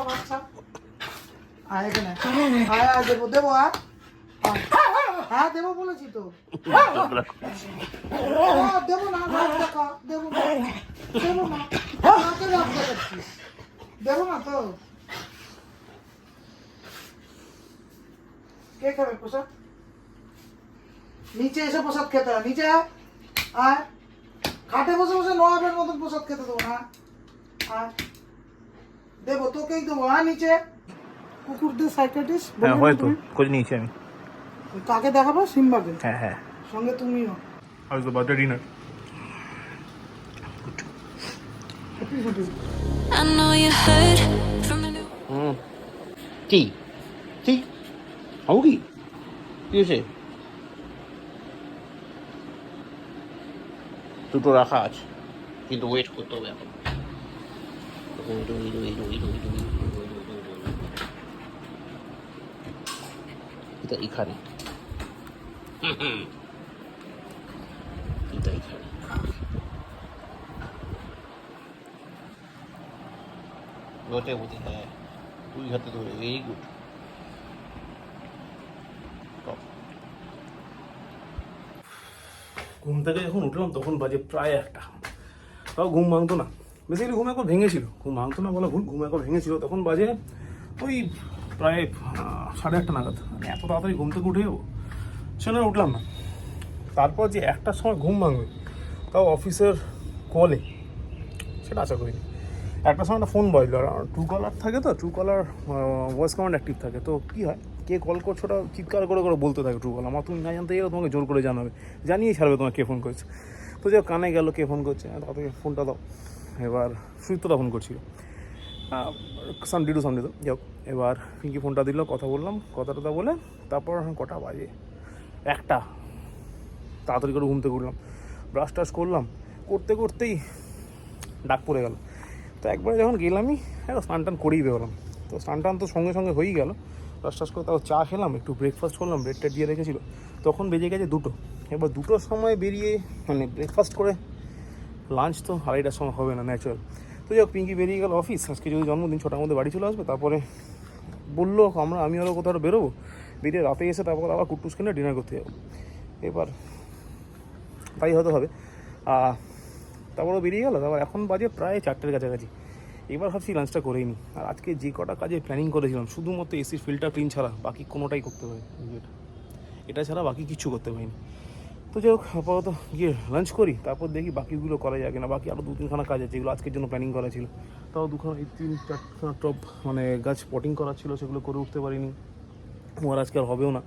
বাচ্চা আয় এখানে আয় আয় দেবো দেবো হ্যাঁ দেবো বলেছি তো দেবো না টাকা দেবো না দেবো না কাকে ব্যবসা করছিস দেবো না তো কে খাবে প্রসাদ নিচে এসে প্রসাদ খেতে হয় নিচে আয় খাটে বসে বসে নবাবের মতন প্রসাদ খেতে দেবো না আয় দেবো তোকেই দেবো নিচে কুকুরদের সাইকিয়াট্রিস্ট হ্যাঁ হয়তো খোঁজ নিয়েছি আমি কাকে দেখাবো সিম্বাকে হ্যাঁ হ্যাঁ সঙ্গে তুমিও আজ তো birthday dinner I know you heard from the new কি কি হও কি কি হয়েছে দুটো রাখা আছে কিন্তু ওয়েট করতে হবে এখন এটা এখানে এটা এখানে লোটে বুঝি হ্যাঁ দুই হাতে ধরে ভেরি গুড ঘুম থেকে যখন উঠলাম তখন বাজে প্রায় 1টা তাও ঘুম ভাঙতো না বেসিক্যালি ঘুম একবার ভেঙেছিল ঘুম ভাঙতো না বলা ভুল ঘুম একবার ভেঙেছিল তখন বাজে ওই প্রায় 8:30 নাগাদ এত তাড়াতাড়ি ঘুম থেকে উঠে যাবো সেখানে উঠলাম না তারপর যে 1টার সময় ঘুম ভাঙবে তাও অফিসের কলে সেটা আশা করিনি 1টার সময় একটা ফোন বাজলো আর ট্রু কলার থাকে তো ট্রু কলার ভয়েস কমান্ড অ্যাক্টিভ থাকে তো কী হয় কে কল করছো ওটা চিৎকার করে করে বলতে থাকে ট্রু কলার আমার তুমি না জানতে গেলে তোমাকে জোর করে জানাবে জানিয়ে ছাড়বে তোমাকে কে ফোন করছে তো যে কানে গেল কে ফোন করছে তাড়াতাড়ি ফোনটা দাও এবার সুইতটা ফোন করছিল সানডে টু সানডে তো যাক এবার পিঙ্কি ফোনটা দিল কথা বললাম কথাটা বলে তারপর কটা বাজে 1টা তাড়াতাড়ি করে ঘুম থেকে উঠলাম ব্রাশ টাশ করলাম করতে করতেই ডাক পড়ে গেল তো একবারে যখন গেলামই স্নান টান করেই বেরোলাম তো স্নান টান তো সঙ্গে সঙ্গে হয়েই গেল ব্রাশ টাশ করে তাও চা খেলাম একটু ব্রেকফাস্ট করলাম ব্রেডটা দিয়ে রেখেছিলো তখন বেজে গেছে 2টো এবার 2টোর সময় বেরিয়ে মানে ব্রেকফাস্ট করে লাঞ্চ তো 2:30টার সময় হবে না ন্যাচারাল তো যাক পিঙ্কি বেরিয়ে গেল অফিস আজকে যদি জন্মদিন 6টার মধ্যে বাড়ি চলে আসবে তারপরে বললো আমি আরও কোথাও বেরোবো বেরিয়ে রাতে এসে তারপর আবার কুটুস কিনে ডিনার করতে যাবো এবার তাই হয়তো হবে তারপরও বেরিয়ে গেলো তারপর এখন বাজে প্রায় 4টের কাছাকাছি এবার ভাবছি লাঞ্চটা করেই নি আর আজকে যে কটা কাজে প্ল্যানিং করেছিলাম শুধুমাত্র এসির ফিল্টার ক্লিন ছাড়া বাকি কোনোটাই করতে পারি এটা ছাড়া বাকি কিছু করতে পারিনি তো যাই হোক আপাতত গিয়ে লাঞ্চ করি তারপর দেখি বাকিগুলো করা যায় কিনা বাকি আরও 2-3খানা কাজ আছে যেগুলো আজকের জন্য প্ল্যানিং করা ছিল তাও 3-4খানা টপ মানে গাছ পটিং করা ছিল সেগুলো করে উঠতে পারিনি ওর আজকে আর হবেও না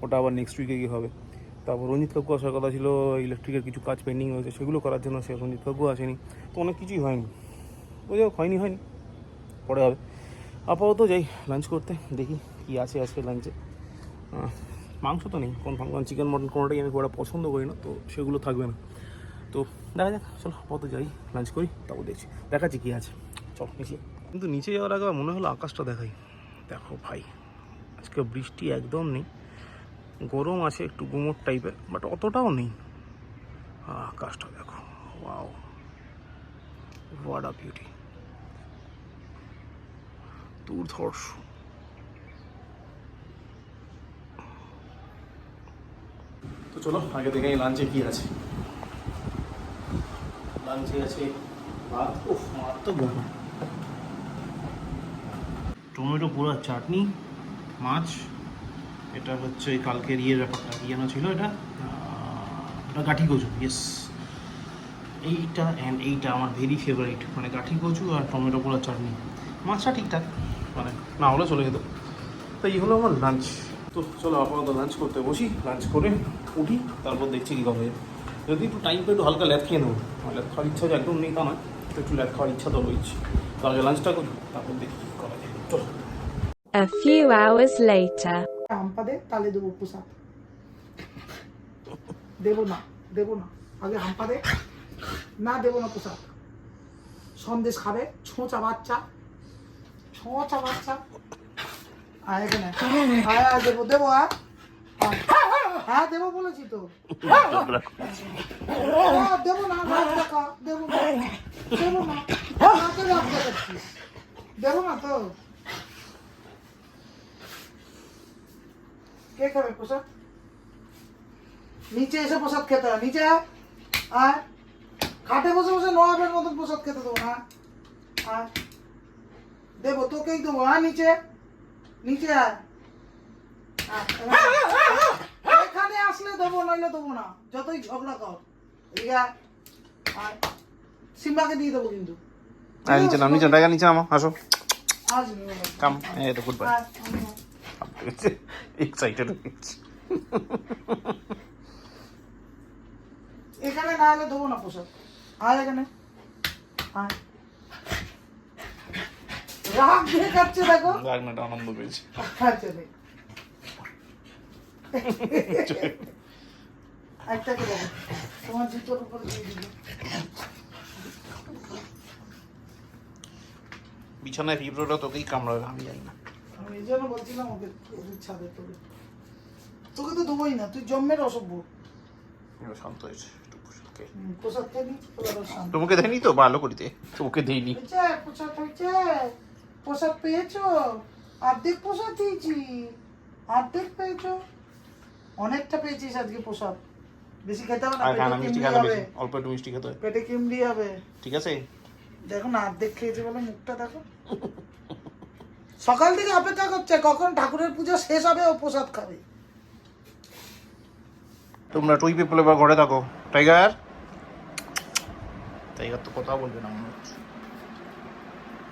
ওটা আবার নেক্সট উইকে গিয়ে হবে তারপর রঞ্জিত কাকু আসার কথা ছিল ইলেকট্রিকের কিছু কাজ পেন্ডিং হয়েছে সেগুলো করার জন্য সে রঞ্জিত কাকু আসেনি তো অনেক কিছুই হয়নি ওই যাই হোক হয়নি পরে হবে আপাতত যাই লাঞ্চ করতে দেখি কী আছে আজকে লাঞ্চে মাংস তো নেই কোন চিকেন মটন কোনোটাই আমি খুব পছন্দ করি না তো সেগুলো থাকবে না তো দেখা যাক চলো আপাতত যাই লাঞ্চ করি তারপর দেখছি দেখাচ্ছি কী আছে চল নিচে কিন্তু নিচে যাওয়ার আগে মনে হলো আকাশটা দেখাই দেখো ভাই আজকে বৃষ্টি একদম নেই গরম আছে একটু গুমোট টাইপের বাট অতটাও নেই আকাশটা দেখো ওয়াও হোয়াট আ বিউটি দুর্ধর্ষ তো চলো আগে থেকে লাঞ্চে কি আছে লাঞ্চে আছে ভাত ভাত তো বলবো টমেটো পোড়া চাটনি মাছ এটা হচ্ছে কালকের ব্যাপারটা কি যেন ছিল এটা গাঠি কচু ইয়েস এইটা অ্যান্ড এইটা আমার ভেরি ফেভারিট মানে গাঠি কচু আর টমেটো পোড়া চাটনি মাছটা ঠিকঠাক মানে না হলে চলে যেত তো এই হলো আমার লাঞ্চ তো চলো আপাতত লাঞ্চ করতে বসি লাঞ্চ করে উঠি তারপর দেখছি কী হবে যদি একটু টাইম পেয়ে একটু হালকা ল্যাদ খেয়ে নেবো ল্যাদ খাওয়ার ইচ্ছা হচ্ছে একদম নেই তা নয় একটু ল্যাদ খাওয়ার ইচ্ছা তো রয়েছে তো আগে লাঞ্চটা করি তারপর দেখি কী করা যায় চলো A few hours later. হাম্পা দে তালে দেবো প্রসাদ দেবো না আগে হাম্পা দে না দেবো না প্রসাদ সন্দেশ খাবে ছোঁচা বাচ্চা আয় এখানে আয় দেবো হ্যাঁ দেবো বলেছি তো দেবো না টাকা দেবো না কাকে ব্যবসা করছিস দেবো না তো। কে খাবে প্রসাদ? নিচে এসে প্রসাদ খেতে হয়, নিচে আয়। আর খাটে বসে বসে নবাবের মতন প্রসাদ খেতে দেবো না। আর দেবো, তোকেই দেবো। নিচে নিচে আয়। এখানে আসলে দেবো, নইলে দেবো না, যতই ঝগড়া কর। এদিকে আয়। আর সিম্বাকে দিয়ে দেবো কিন্তু। নিচে নাম, নিচে টাকা নিচে নামো, আসো আসবি বাবা। কাম। এই তো গুড বাই। আয়, আমি আয়। এক্সাইটেড হয়ে গেছি। এখানে না হলে দেবো না প্রসাদ। আয় এখানে আয়। রাগ দেখাচ্ছে দেখো। রাগনাটা আনন্দ পেয়েছি। আচ্ছা নে। একটাকে দেবো, তোমার জুতোর উপর দিয়ে দিবি। বিছানায় পিঁপড়োটা তোকেই কামড়াবে, আমি জানি না। আমি এই জন্য বলছিলাম ওকে ওদের ছাদে তোকে। তোকে তো দেবোই না, তুই জন্মের অসভ্য। শান্ত হয়েছে একটু বসে। প্রসাদ খেয়ে নি, তোরা শান্ত। তোমাকে দেয়নি তো, ভালো করিতে তোকে দেয়নি। হয়েছে, প্রসাদ হয়েছে। প্রসাদ পেয়েছো? অর্ধেক প্রসাদ দিয়েছি। অর্ধেক পেয়েছো? অনেকটা পেয়েছিস আজকে প্রসাদ। বেশি খেতে হবে না, আর খানা পেটে মিষ্টি কিমড়ি খাবে হবে। বেশি, অল্প একটু মিষ্টি খেতে হয়, পেটে কিমড়ি হবে। ঠিক আছে? দেখো না, অর্ধেক খেয়েছে বলে মুখটা দেখো। সকাল থেকে অপেক্ষা করছে কখন ঠাকুরের পুজো শেষ হবে ও প্রসাদ খাবে। তোমরা টুই পিপল এবার ঘরে থাকো। টাইগার, টাইগার তো কথা বলবে না মনে হচ্ছে।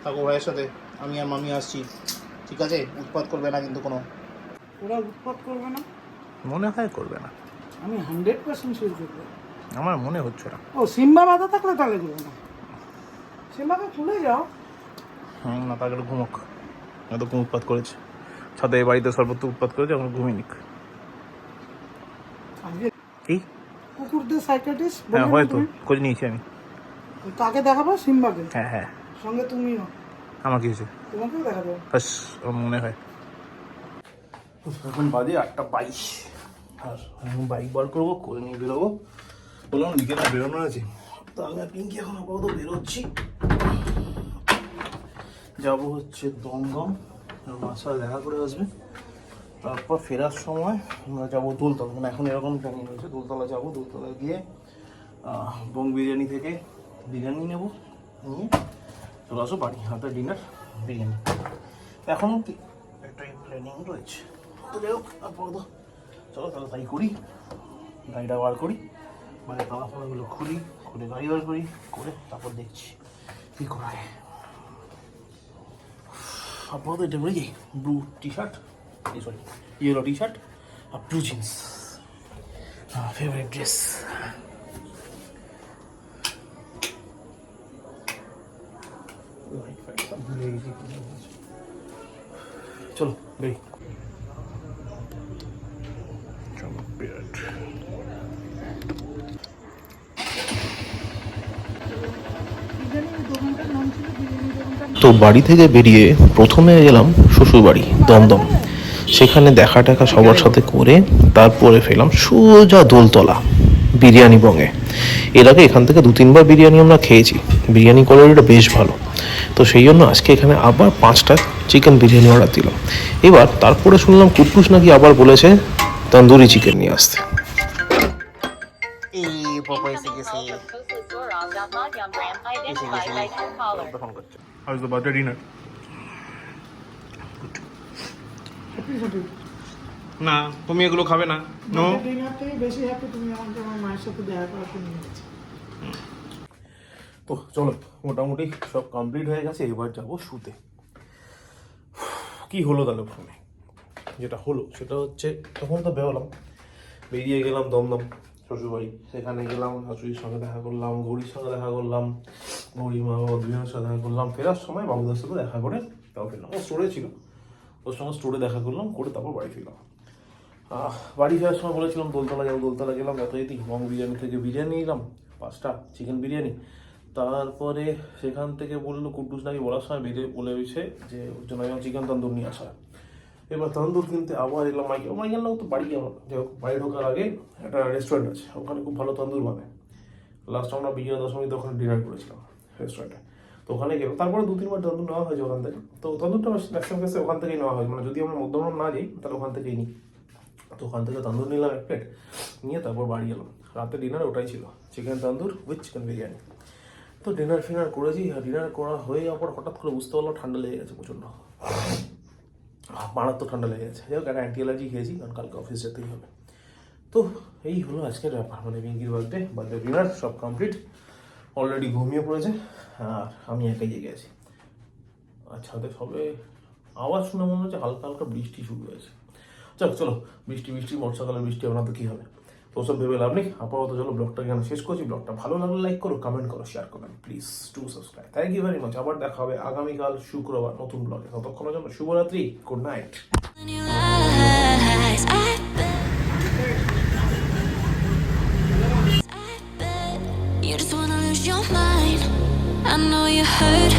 থাকো ভাইয়ের সাথে, আমি আর মামি আসছি, ঠিক আছে? উৎপাত করবে না কিন্তু কোনো। ওরা উৎপাত করবে না, মনে হয় করবে না, আমি 100% শিওর করবো। আমার মনে হচ্ছে না। ও সিম্বা বাধা থাকলে তাহলে করবো না। সিম্বাকে ভুলে যাও। না, তাকে ঘুমোক, এতক্ষণ উৎপাত করেছে ছাদে, বাড়িতে সর্বত্র উৎপাত করেছে, এখন ঘুমিয়ে নিক। আজকে কি? কুকুরদের সাইকিয়াট্রিস্ট হ্যাঁ হয়তো, খোঁজ নিয়েছি আমি। কাকে দেখাবো? সিম্বাকে। হ্যাঁ হ্যাঁ। সঙ্গে তুমিও। আমার কি হয়েছে? তোমাকেও দেখাবো। বাস, আমার মনে হয়। এখন বাজে 8:22, আর এখন বাইক বার করবো, করে নিয়ে বেরোবো। বললাম বিকেলে বেরোনো আছে, তো আমি আর পিঙ্কি এখন আপাতত বেরোচ্ছি। যাবো হচ্ছে দমদম, মার সাথে দেখা করে আসবে। তারপর ফেরার সময় আমরা যাবো দোলতলা, মানে এখন এরকম প্ল্যানিং হয়েছে, দোলতলা যাবো। দোলতলা গিয়ে বং বিরিয়ানি থেকে বিরিয়ানি নেবো, নিয়ে চলে আসো বাড়ি, হাতে ডিনার বিরিয়ানি। এখন কি একটাই প্ল্যানিং রয়েছে, তো যাই হোক আপাতত চলো তাহলে তাই করি। গাড়িটা বার করি, মানে তালা ফালাগুলো খুলি, খুলে গাড়ি বার করি, করে তারপর দেখছি কী করা হয়। আপাতত এটা পরে যাই, blue T shirt, sorry yellow T shirt আর ব্লু জিন্স, ফেভারিট ড্রেস। চলো বেরি। তো বাড়ি থেকে বেরিয়ে প্রথমে গেলাম শ্বশুরবাড়ি দমদম। সেখানে দেখা টাকা সবার সাথে করে তারপরে ফেলাম সোজা দোলতলা বিরিয়ানি বঙে। এর আগে এখান থেকে 2-3 বার বিরিয়ানি আমরা খেয়েছি, বিরিয়ানি কোয়ালিটিটা বেশ ভালো। তো সেই জন্য আজকে এখানে আবার 5টা চিকেন বিরিয়ানি অর্ডার দিলাম। এবার তারপরে শুনলাম কুট্টুস নাকি আবার বলেছে তন্দুরি চিকেন নিয়ে আসতে। How's the butter dinner? না, তুমি এগুলো খাবে না। নো, ডিনার থেকে বেশি হ্যাপি তুমি আমাকে আমার মায়ের সাথে দেখা করাতে নিয়ে গেছো। তো চলো, মোটামুটি সব কমপ্লিট হয়ে গেছে, এবার যাবো শুতে। কি হলো তাহলে ফোনে? যেটা হলো সেটা হচ্ছে, তখন তো বেরোলাম, বেরিয়ে গেলাম দমদম শ্বশুরবাড়ি। সেখানে গেলাম, শাশুড়ির সঙ্গে দেখা করলাম, গৌরীর সঙ্গে দেখা করলাম, গৌরী মা বাবা দুজনের সাথে দেখা করলাম। ফেরার সময় বাবুদের সাথে দেখা করে তাও ফেরলাম। ও স্টোরে ছিল, ওর সঙ্গে স্টোরে দেখা করলাম, করে তারপর বাড়ি ফিরলাম। বাড়ি ফেরার সময় বলেছিলাম দোলতলা যাবো, দোলতলা গেলাম, যথারীতি বং বিরিয়ানি থেকে বিরিয়ানি নিলাম 5টা চিকেন বিরিয়ানি। তারপরে সেখান থেকে বললো কুট্টুস নাকি বলার সময় বেরিয়ে বলে হয়েছে যে ওর জন্য চিকেন তন্দুর নিয়ে আসা। এবার তন্দুর কিনতে আবার এলাম মাইকেল নাও তো বাড়ি গেলাম। যাই হোক, বাড়ি ঢোকার আগে একটা রেস্টুরেন্ট আছে, ওখানে খুব ভালো তন্দুর বানায়। লাস্ট আমরা বিজয়া দশমীতে ওখানে ডিনার করেছিলাম রেস্টুরেন্টে। তো তো ওখানে গেলাম, তারপরে 2-3 বার তন্দুর নেওয়া হয়েছে ওখান থেকে। তো তন্দুরটা ম্যাক্সিমাম কেসে ওখান থেকেই নেওয়া হয়, মানে যদি আমরা মধ্যম না যাই তাহলে ওখান থেকেই নিই। তো ওখান থেকে তন্দুর নিলাম 1 প্লেট, নিয়ে তারপর বাড়ি এলাম। রাতে ডিনার ওটাই ছিল, chicken tandoor with chicken biryani. তো ডিনার ফিনার করেছি, ডিনার করা হয়ে যাওয়ার পর হঠাৎ করে বুঝতে পারলাম ঠান্ডা লেগে গেছে প্রচণ্ড, মারাত্মক ঠান্ডা লেগে গেছে। যাই হোক একটা অ্যান্টি অ্যালার্জি খেয়েছি, কারণ কালকে অফিস যেতেই হবে। তো এই হলো আজকের ব্যাপার, মানে পিঙ্কির বার্থডে ডিনার সব কমপ্লিট, অলরেডি ঘুমিয়ে পড়েছে আর আমি একাই জেগে আছি। আচ্ছা সবে আওয়াজ শুনে মনে হচ্ছে হালকা হালকা বৃষ্টি শুরু হয়েছে। চলো বৃষ্টি বর্ষাকালের বৃষ্টি আমরা তো কী হবে, তো ওসব ভেবে লাভ নেই। আপাতত চলো ব্লগটা এখানে শেষ করছি। ব্লগটা ভালো লাগলে লাইক করো, কমেন্ট করো, শেয়ার করো, please to subscribe. Thank you very much. আবার দেখা হবে আগামীকাল শুক্রবার নতুন ব্লগে। ততক্ষণের জন্য শুভরাত্রি, good night. In your eyes, I bet you just wanna lose your mind. I know you hurt